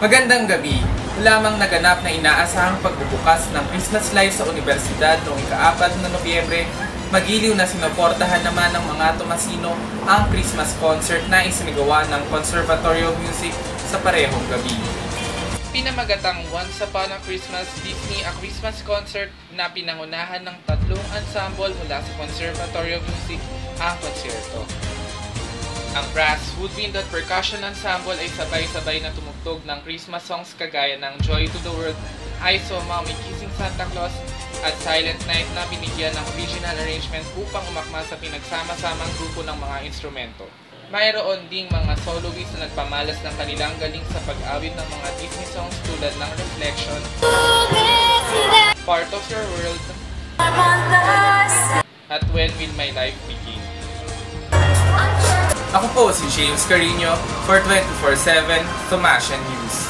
Magandang gabi. Lamang naganap na inaasahang pagbubukas ng Christmas Live sa Universidad noong ika-4 na Nobyembre, magiliw na sinuportahan naman ng mga Tomasino ang Christmas concert na isinagawa ng Conservatory of Music sa parehong gabi. Pinamagatang Once Upon a Christmas Disney a Christmas Concert na pinangunahan ng 3 ensemble mula sa Conservatory of Music ang konserto. Ang brass, woodwind at percussion ensemble ay sabay-sabay na tumugtog ng Christmas songs kagaya ng Joy to the World, I Saw Mommy Kissing Santa Claus at Silent Night na binigyan ng original arrangement upang umakma sa pinagsama-samang grupo ng mga instrumento. Mayroon ding mga soloists na nagpamalas ng kanilang galing sa pag-awit ng mga Disney songs tulad ng Reflection, Part of Your World, at When Will My Life Begin. Ako po si James Carino for 24/7 Tomasian News.